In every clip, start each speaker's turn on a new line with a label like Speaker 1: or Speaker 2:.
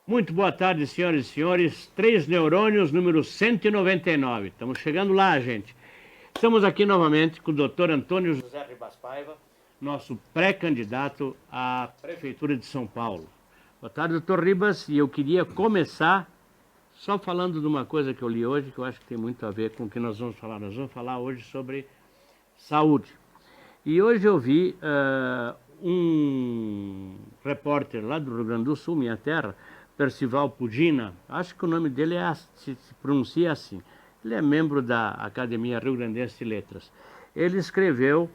Speaker 1: Muito boa tarde, senhoras e senhores. Três Neurônios, número 199. Estamos chegando lá, gente. Estamos aqui novamente com o doutor Antônio José Ribas Paiva, nosso pré-candidato à Prefeitura de São Paulo. Boa tarde, doutor Ribas. E eu queria começar só falando de uma coisa que eu li hoje, que eu acho que tem muito a ver com o que nós vamos falar. Nós vamos falar hoje sobre saúde. E hoje eu vi um repórter lá do Rio Grande do Sul, minha terra, Percival Pudina, acho que o nome dele se pronuncia assim. Ele é membro da Academia Rio Grandense de Letras. Ele escreveu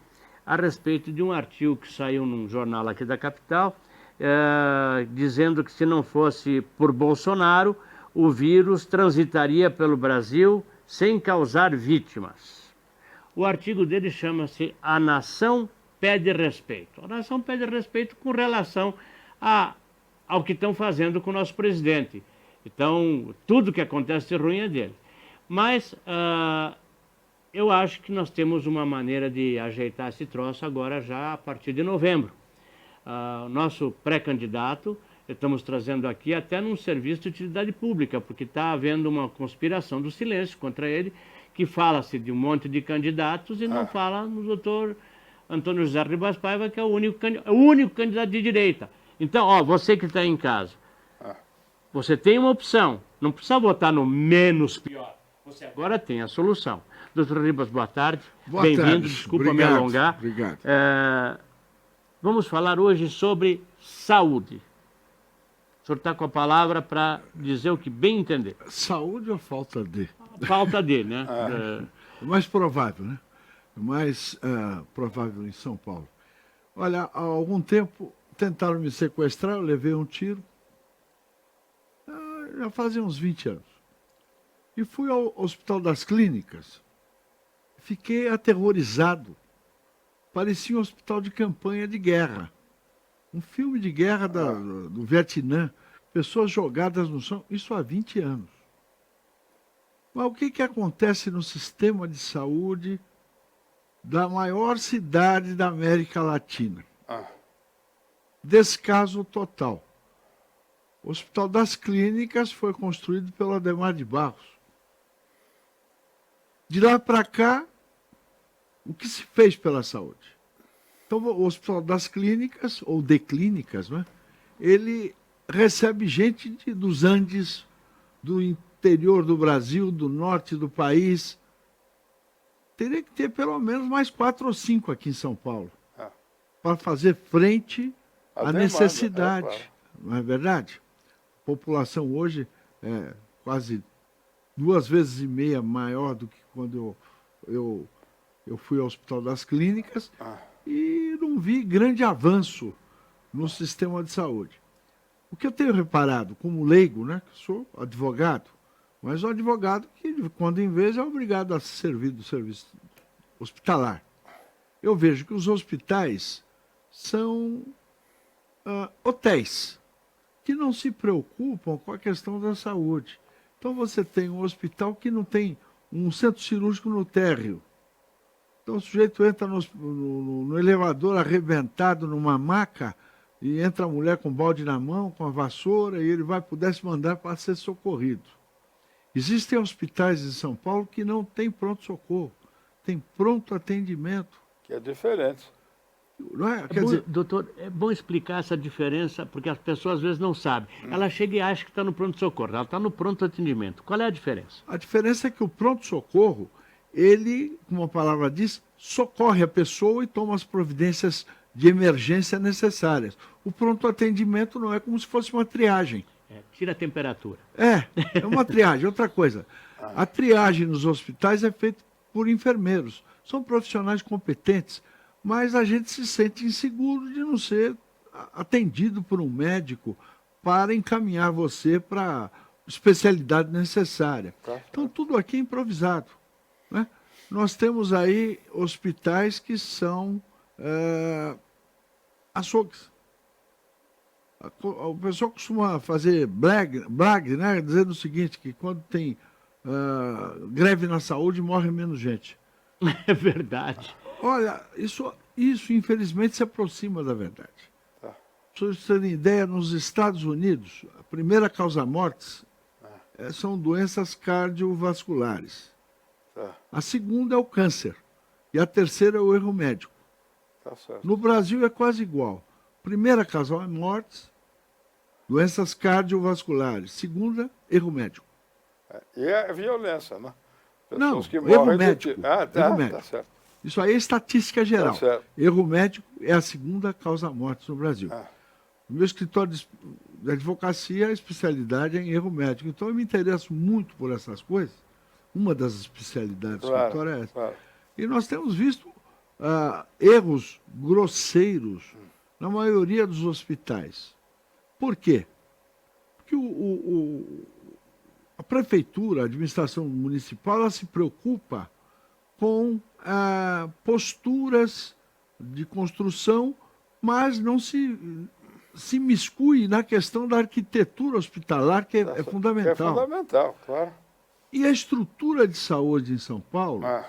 Speaker 1: a respeito de um artigo que saiu num jornal aqui da capital, dizendo que se não fosse por Bolsonaro, o vírus transitaria pelo Brasil sem causar vítimas. O artigo dele chama-se A Nação Pede Respeito. A nação pede respeito com relação ao que estão fazendo com o nosso presidente. Então, tudo que acontece de ruim é dele. Mas eu acho que nós temos uma maneira de ajeitar esse troço agora já a partir de novembro. Nosso pré-candidato, estamos trazendo aqui até num serviço de utilidade pública, porque está havendo uma conspiração do silêncio contra ele, que fala-se de um monte de candidatos e não fala no doutor Antônio José Ribas Paiva, que é o único candidato de direita. Então, você que está em casa, você tem uma opção, não precisa votar no menos pior, você agora tem a solução. Doutor Ribas, boa tarde. Bem-vindo, desculpa me alongar.
Speaker 2: Obrigado.
Speaker 1: Vamos falar hoje sobre saúde. O senhor está com a palavra para dizer o que bem entender.
Speaker 2: Saúde ou falta de?
Speaker 1: Falta de, né?
Speaker 2: O mais provável, né? O mais provável em São Paulo. Olha, há algum tempo tentaram me sequestrar, eu levei um tiro. Já fazia uns 20 anos. E fui ao Hospital das Clínicas. Fiquei aterrorizado. Parecia um hospital de campanha de guerra. Um filme de guerra do Vietnã. Pessoas jogadas no chão. Isso há 20 anos. Mas o que acontece no sistema de saúde da maior cidade da América Latina? Descaso total. O Hospital das Clínicas foi construído pelo Adhemar de Barros. De lá para cá, o que se fez pela saúde? Então, o Hospital das Clínicas, ou de clínicas, né, ele recebe gente dos Andes, do interior do Brasil, do norte do país. Teria que ter pelo menos mais 4 ou 5 aqui em São Paulo, para fazer frente à necessidade. Claro. Não é verdade? A população hoje é quase 2,5 vezes maior do que quando eu fui ao Hospital das Clínicas e não vi grande avanço no sistema de saúde. O que eu tenho reparado, como leigo, né, que sou advogado, mas um advogado que, de quando em vez, é obrigado a servir do serviço hospitalar. Eu vejo que os hospitais são hotéis que não se preocupam com a questão da saúde. Então você tem um hospital que não tem um centro cirúrgico no térreo. Então o sujeito entra no elevador arrebentado numa maca e entra a mulher com balde na mão, com a vassoura, e ele vai para o 10º andar para ser socorrido. Existem hospitais em São Paulo que não têm pronto-socorro, tem pronto atendimento.
Speaker 3: Que é diferente.
Speaker 2: Não é? Quer dizer,
Speaker 1: doutor, é bom explicar essa diferença, porque as pessoas às vezes não sabem. Ela chega e acha que está no pronto-socorro, ela está no pronto atendimento. Qual é a diferença?
Speaker 2: A diferença é que o pronto-socorro, ele, como a palavra diz, socorre a pessoa e toma as providências de emergência necessárias. O pronto atendimento não é como se fosse uma triagem.
Speaker 1: Tira a temperatura.
Speaker 2: É uma triagem. Outra coisa, a triagem nos hospitais é feita por enfermeiros. São profissionais competentes, mas a gente se sente inseguro de não ser atendido por um médico para encaminhar você para a especialidade necessária. Então, tudo aqui é improvisado, né? Nós temos aí hospitais que são açougues. O pessoal costuma fazer blague, né, dizendo o seguinte, que quando tem greve na saúde, morre menos gente.
Speaker 1: É verdade.
Speaker 2: Olha, isso infelizmente se aproxima da verdade. vocês terem ideia, nos Estados Unidos, a primeira causa-mortes são doenças cardiovasculares.
Speaker 3: Tá,
Speaker 2: A segunda é o câncer. E a terceira é o erro médico.
Speaker 3: tá certo.
Speaker 2: No Brasil é quase igual. Primeira causa-mortes, doenças cardiovasculares. Segunda, erro médico.
Speaker 3: E é violência, né?
Speaker 2: Não,
Speaker 3: que
Speaker 2: erro
Speaker 3: morrem de
Speaker 2: médico.
Speaker 3: tiro. Ah, tá,
Speaker 2: Erro
Speaker 3: tá
Speaker 2: médico.
Speaker 3: certo.
Speaker 2: Isso aí é estatística geral.
Speaker 3: Tá certo.
Speaker 2: Erro médico é a segunda causa-mortes no Brasil.
Speaker 3: Ah.
Speaker 2: O meu escritório de advocacia, a especialidade é em erro médico. Então eu me interesso muito por essas coisas. Uma das especialidades do escritório é essa.
Speaker 3: Claro.
Speaker 2: E nós temos visto erros grosseiros na maioria dos hospitais. Por quê? Porque a prefeitura, a administração municipal, ela se preocupa com posturas de construção, mas não se miscui na questão da arquitetura hospitalar, que é fundamental.
Speaker 3: Que é fundamental, claro.
Speaker 2: E a estrutura de saúde em São Paulo,
Speaker 3: Ah,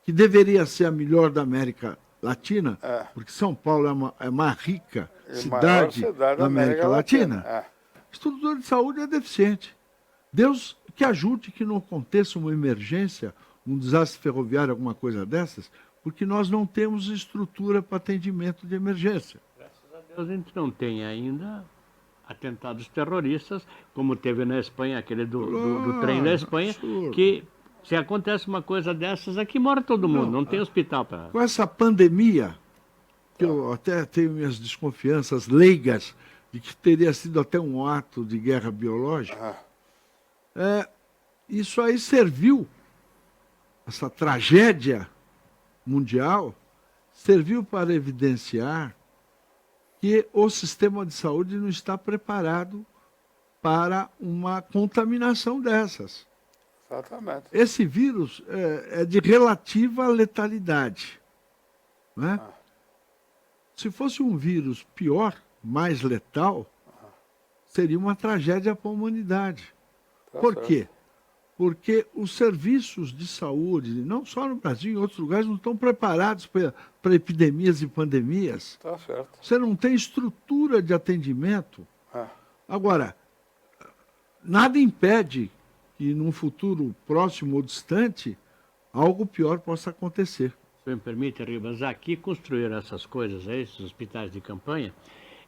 Speaker 2: que deveria ser a melhor da América Latina,
Speaker 3: É.
Speaker 2: porque São Paulo é a mais rica
Speaker 3: e maior
Speaker 2: cidade
Speaker 3: cidade
Speaker 2: da América Latina,
Speaker 3: Ah,
Speaker 2: a estrutura de saúde é deficiente. Deus que ajude que não aconteça uma emergência, um desastre ferroviário, alguma coisa dessas, porque nós não temos estrutura para atendimento de emergência.
Speaker 1: A gente não tem ainda atentados terroristas, como teve na Espanha, aquele do trem da Espanha,
Speaker 2: absurdo.
Speaker 1: que se acontece uma coisa dessas, aqui morre todo mundo, não tem hospital para...
Speaker 2: Com essa pandemia, que eu até tenho minhas desconfianças leigas de que teria sido até um ato de guerra biológica, isso aí serviu, essa tragédia mundial, serviu para evidenciar que o sistema de saúde não está preparado para uma contaminação dessas.
Speaker 3: exatamente.
Speaker 2: Esse vírus é de relativa letalidade. Né? Se fosse um vírus pior, mais letal, seria uma tragédia para a humanidade.
Speaker 3: Tá
Speaker 2: Por
Speaker 3: certo.
Speaker 2: quê? Porque os serviços de saúde, não só no Brasil, em outros lugares, não estão preparados para epidemias e pandemias.
Speaker 3: Tá certo.
Speaker 2: Você não tem estrutura de atendimento.
Speaker 3: Ah,
Speaker 2: Agora, nada impede que num futuro próximo ou distante, algo pior possa acontecer.
Speaker 1: Se me permite, Ribas, aqui construíram essas coisas, esses hospitais de campanha,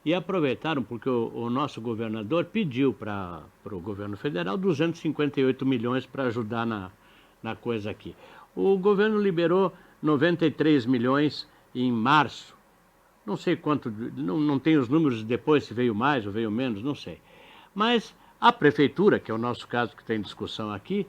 Speaker 1: e aproveitaram porque o nosso governador pediu para o governo federal 258 milhões para ajudar na coisa aqui. O governo liberou 93 milhões em março. Não sei quanto, não tem os números depois, se veio mais ou veio menos, não sei. Mas a prefeitura, que é o nosso caso que está em discussão aqui,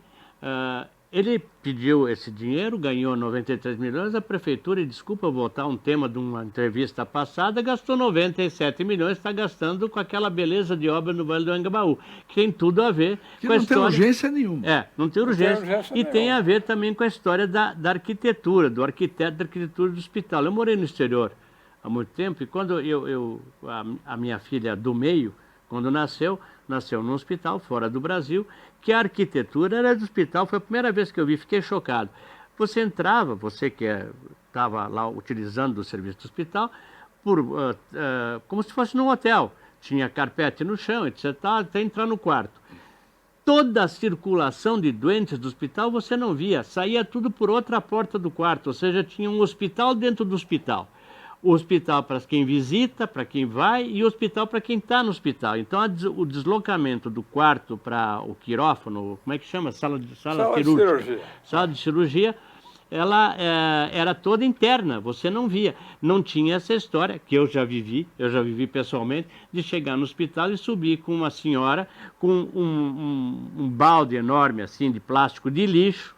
Speaker 1: ele pediu esse dinheiro, ganhou 93 milhões, a prefeitura, e desculpa voltar um tema de uma entrevista passada, gastou 97 milhões, está gastando com aquela beleza de obra no Vale do Anhangabaú, que tem tudo a ver
Speaker 2: Que
Speaker 1: com a
Speaker 2: não tem
Speaker 1: história...
Speaker 2: urgência nenhuma.
Speaker 1: Não tem urgência. E tem
Speaker 3: nenhuma.
Speaker 1: a ver também com a história da arquitetura, do arquiteto da arquitetura do hospital. Eu morei no exterior há muito tempo e quando a minha filha do meio, quando nasceu num hospital fora do Brasil, que a arquitetura era do hospital. Foi a primeira vez que eu vi, fiquei chocado. Você entrava, você que estava lá utilizando o serviço do hospital, como se fosse num hotel. Tinha carpete no chão, etc., até entrar no quarto. Toda a circulação de doentes do hospital você não via, saía tudo por outra porta do quarto, ou seja, tinha um hospital dentro do hospital. O hospital para quem visita, para quem vai, e o hospital para quem está no hospital. Então, o deslocamento do quarto para o quirófano, como é que chama? Sala de cirurgia. Sala de cirurgia, ela era toda interna, você não via. Não tinha essa história, que eu já vivi pessoalmente, de chegar no hospital e subir com uma senhora com um balde enorme, assim, de plástico de lixo,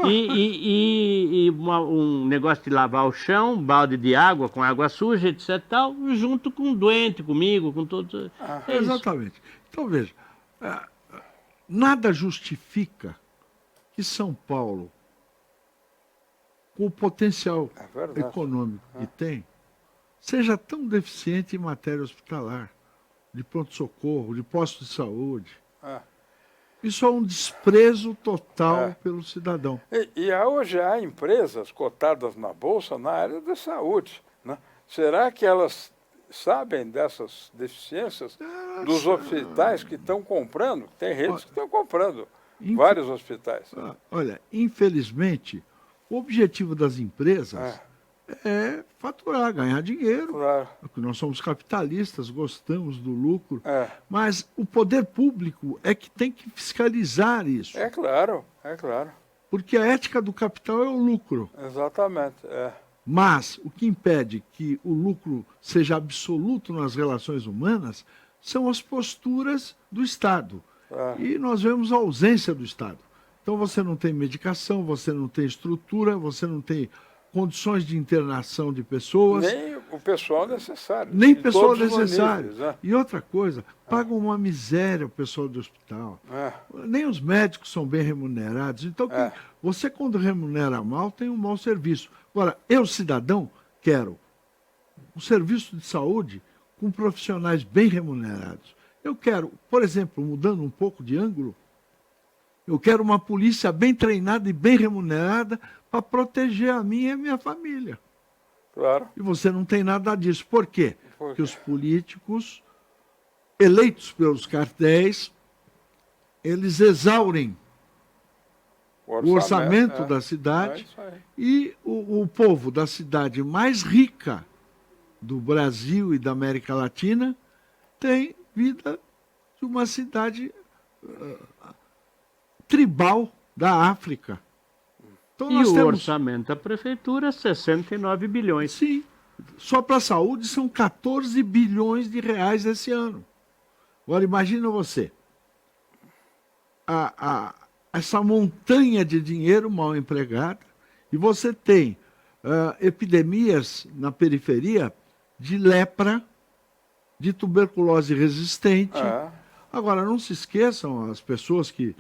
Speaker 1: e um negócio de lavar o chão, um balde de água com água suja, etc. Tal, junto com o doente, comigo, com todos.
Speaker 2: Exatamente. Então, veja, nada justifica que São Paulo, com o potencial econômico que tem, seja tão deficiente em matéria hospitalar, de pronto-socorro, de posto de saúde. Isso é um desprezo total pelo cidadão.
Speaker 3: E hoje há empresas cotadas na Bolsa na área da saúde. Né? Será que elas sabem dessas deficiências dos hospitais que estão comprando. Tem redes que estão comprando vários hospitais.
Speaker 2: Olha, infelizmente, o objetivo das empresas é faturar, ganhar dinheiro.
Speaker 3: Claro.
Speaker 2: Porque nós somos capitalistas, gostamos do lucro.
Speaker 3: É.
Speaker 2: Mas o poder público é que tem que fiscalizar isso.
Speaker 3: É claro, é claro.
Speaker 2: Porque a ética do capital é o lucro.
Speaker 3: Exatamente.
Speaker 2: Mas o que impede que o lucro seja absoluto nas relações humanas são as posturas do Estado. E nós vemos a ausência do Estado. Então você não tem medicação, você não tem estrutura, você não tem condições de internação de pessoas.
Speaker 3: Nem o pessoal necessário.
Speaker 2: Nem pessoal necessário.
Speaker 3: Níveis,
Speaker 2: E outra coisa, pagam uma miséria o pessoal do hospital. Nem os médicos são bem remunerados. Então, você quando remunera mal, tem um mau serviço. Agora, eu, cidadão, quero um serviço de saúde com profissionais bem remunerados. Eu quero, por exemplo, mudando um pouco de ângulo, eu quero uma polícia bem treinada e bem remunerada para proteger a minha e a minha família.
Speaker 3: Claro.
Speaker 2: E você não tem nada disso. Por quê? Porque os políticos, eleitos pelos cartéis, eles exaurem o orçamento da cidade e o povo da cidade mais rica do Brasil e da América Latina tem vida de uma cidade tribal da África.
Speaker 1: Então, nós temos... orçamento da prefeitura, 69 bilhões.
Speaker 2: Sim. Só para a saúde são 14 bilhões de reais esse ano. Agora, imagina você. Essa montanha de dinheiro mal empregada, e você tem epidemias na periferia de lepra, de tuberculose resistente. Agora, não se esqueçam as pessoas que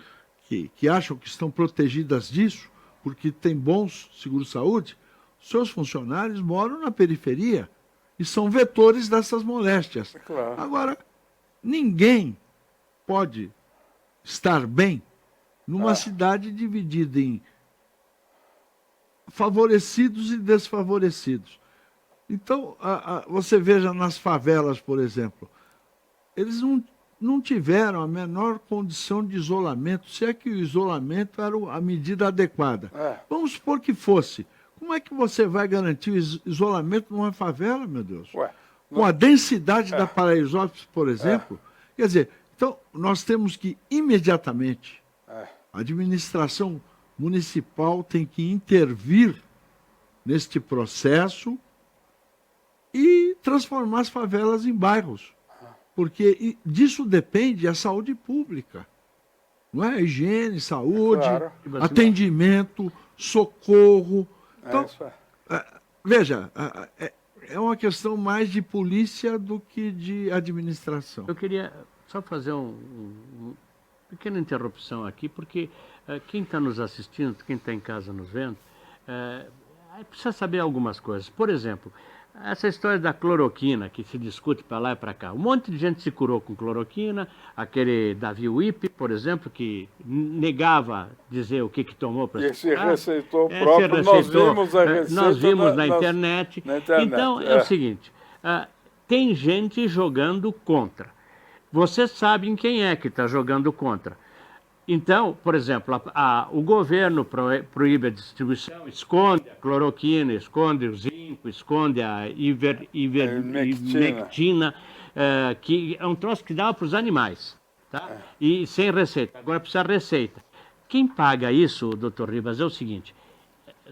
Speaker 2: acham que estão protegidas disso, porque tem bons seguros-saúde, seus funcionários moram na periferia e são vetores dessas moléstias.
Speaker 3: Claro.
Speaker 2: Agora, ninguém pode estar bem numa cidade dividida em favorecidos e desfavorecidos. Então, você veja nas favelas, por exemplo, eles não tiveram a menor condição de isolamento, se é que o isolamento era a medida adequada. Vamos supor que fosse. Como é que você vai garantir o isolamento numa favela, meu Deus? Com a densidade da Paraisópolis, por exemplo. Quer dizer, então nós temos que imediatamente, a administração municipal tem que intervir neste processo e transformar as favelas em bairros. Porque disso depende a saúde pública. Não é? Higiene, saúde, atendimento, socorro. Então, veja, é uma questão mais de polícia do que de administração.
Speaker 1: Eu queria só fazer uma pequena interrupção aqui, porque quem está nos assistindo, quem está em casa nos vendo, precisa saber algumas coisas. Por exemplo, essa história da cloroquina, que se discute para lá e para cá. Um monte de gente se curou com cloroquina, aquele Davi Wipe, por exemplo, que negava dizer o que tomou para
Speaker 3: se receitou próprio, nós vimos a receita
Speaker 1: nós vimos na internet. Então, é o seguinte, tem gente jogando contra. Vocês sabem quem é que está jogando contra. Então, por exemplo, o governo proíbe a distribuição, esconde a cloroquina, esconde o zinco, esconde a ivermectina, que é um troço que dava para os animais, tá? E sem receita. Agora precisa receita. Quem paga isso, doutor Ribas, é o seguinte: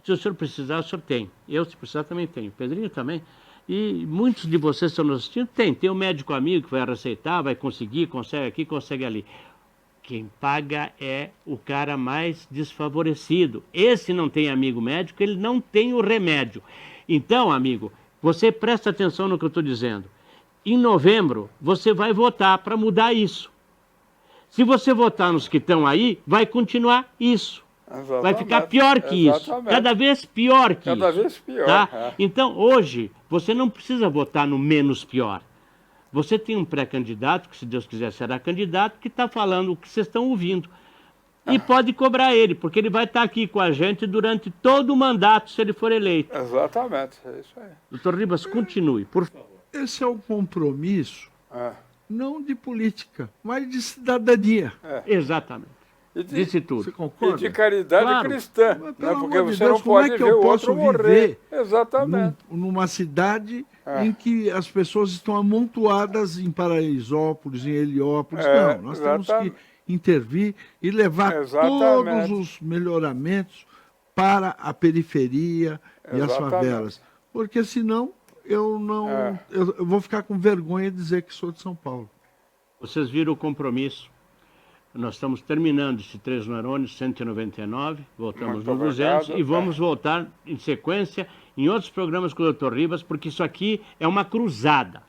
Speaker 1: se o senhor precisar, o senhor tem. Eu, se precisar, também tenho. Pedrinho também. E muitos de vocês que estão nos assistindo, tem um médico amigo que vai receitar, vai conseguir, consegue aqui, consegue ali. Quem paga é o cara mais desfavorecido. Esse não tem amigo médico, ele não tem o remédio. Então, amigo, você presta atenção no que eu estou dizendo. Em novembro, você vai votar para mudar isso. Se você votar nos que estão aí, vai continuar isso.
Speaker 3: Exatamente.
Speaker 1: Vai ficar pior que isso. Cada vez pior que isso.
Speaker 3: Cada vez pior.
Speaker 1: Tá? Então, hoje, você não precisa votar no menos pior. Você tem um pré-candidato, que se Deus quiser será candidato, que está falando o que vocês estão ouvindo. E pode cobrar ele, porque ele vai estar aqui com a gente durante todo o mandato, se ele for eleito.
Speaker 3: Exatamente, é isso aí.
Speaker 1: Doutor Ribas, continue, por favor.
Speaker 2: esse é um compromisso,
Speaker 3: É.
Speaker 2: não de política, mas de cidadania.
Speaker 1: Exatamente.
Speaker 3: E de,
Speaker 1: Disse
Speaker 2: Você
Speaker 1: tudo.
Speaker 3: e
Speaker 2: concorda?
Speaker 3: de caridade
Speaker 1: Claro.
Speaker 3: cristã,
Speaker 2: Mas,
Speaker 3: né?
Speaker 2: pelo
Speaker 3: Porque
Speaker 2: amor de
Speaker 3: você
Speaker 2: Deus,
Speaker 3: não
Speaker 2: como é
Speaker 3: pode
Speaker 2: que
Speaker 3: ver
Speaker 2: eu
Speaker 3: o
Speaker 2: posso
Speaker 3: outro morrer.
Speaker 2: viver
Speaker 3: Exatamente.
Speaker 2: numa cidade
Speaker 3: É.
Speaker 2: em que as pessoas estão amontoadas em Paraisópolis, em Heliópolis?
Speaker 3: É,
Speaker 2: Não, nós temos que
Speaker 3: exatamente.
Speaker 2: intervir e levar
Speaker 3: Exatamente.
Speaker 2: todos os melhoramentos para a periferia e as
Speaker 3: Exatamente.
Speaker 2: favelas. Porque senão eu não
Speaker 3: É.
Speaker 2: eu vou ficar com vergonha de dizer que sou de São Paulo.
Speaker 1: Vocês viram o compromisso. Nós estamos terminando esse Três Neurônios 199, voltamos
Speaker 3: Muito
Speaker 1: no 200
Speaker 3: obrigado.
Speaker 1: e vamos voltar em sequência em outros programas com o Dr. Ribas, porque isso aqui é uma cruzada.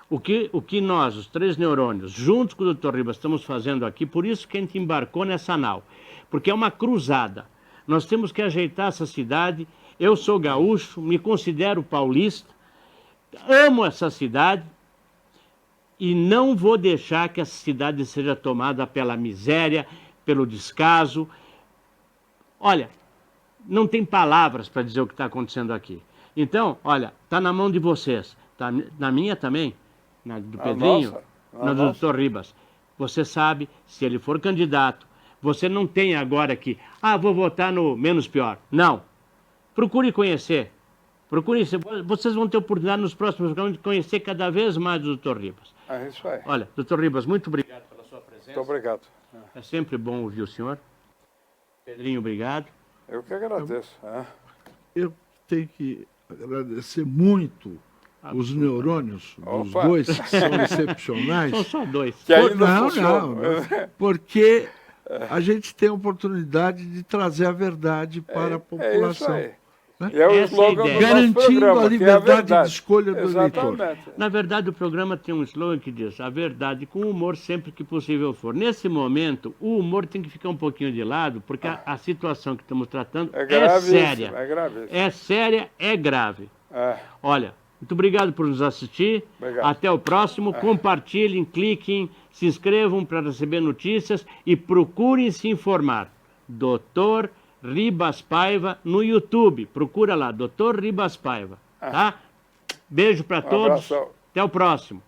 Speaker 1: O que nós, os Três Neurônios, juntos com o Dr. Ribas, estamos fazendo aqui, por isso que a gente embarcou nessa nau, porque é uma cruzada. Nós temos que ajeitar essa cidade. Eu sou gaúcho, me considero paulista, amo essa cidade, e não vou deixar que essa cidade seja tomada pela miséria, pelo descaso. Olha, não tem palavras para dizer o que está acontecendo aqui. Então, olha, está na mão de vocês, está na minha também, na do Pedrinho, na do Dr. Ribas. Você sabe, se ele for candidato, você não tem agora que, vou votar no menos pior. Não. Procure conhecer. Vocês vão ter oportunidade nos próximos programas de conhecer cada vez mais o Dr. Ribas.
Speaker 3: É isso aí.
Speaker 1: Olha, Dr. Ribas, muito obrigado pela sua presença.
Speaker 3: Muito obrigado.
Speaker 1: É sempre bom ouvir o senhor. Pedrinho, obrigado.
Speaker 3: Eu que agradeço. É.
Speaker 2: Eu tenho que agradecer muito os neurônios dos
Speaker 3: Opa.
Speaker 2: dois, que são excepcionais.
Speaker 1: São só dois.
Speaker 3: Que ainda
Speaker 2: Não,
Speaker 3: funciona.
Speaker 2: não, porque a gente tem a oportunidade de trazer a verdade para a
Speaker 3: É isso
Speaker 2: população.
Speaker 3: aí.
Speaker 2: Né?
Speaker 3: E é o
Speaker 1: Essa é a
Speaker 3: slogan do
Speaker 1: ideia.
Speaker 3: nosso
Speaker 2: Garantindo
Speaker 3: programa,
Speaker 2: a
Speaker 3: que é
Speaker 2: liberdade
Speaker 3: verdade.
Speaker 2: de escolha do eleitor.
Speaker 3: Exatamente.
Speaker 1: Na verdade, o programa tem um slogan que diz: a verdade com humor sempre que possível for. Nesse momento, o humor tem que ficar um pouquinho de lado, porque a situação que estamos tratando
Speaker 3: É
Speaker 1: é
Speaker 3: gravíssimo.
Speaker 1: séria.
Speaker 3: É gravíssimo.
Speaker 1: É séria, é grave.
Speaker 3: É.
Speaker 1: Olha, muito obrigado por nos assistir.
Speaker 3: Obrigado.
Speaker 1: Até o próximo. Compartilhem, cliquem, se inscrevam para receber notícias e procurem se informar. Dr. Ribas Paiva no YouTube. Procura lá, Dr. Ribas Paiva. Tá? Beijo para todos.
Speaker 3: abração.
Speaker 1: Até o próximo.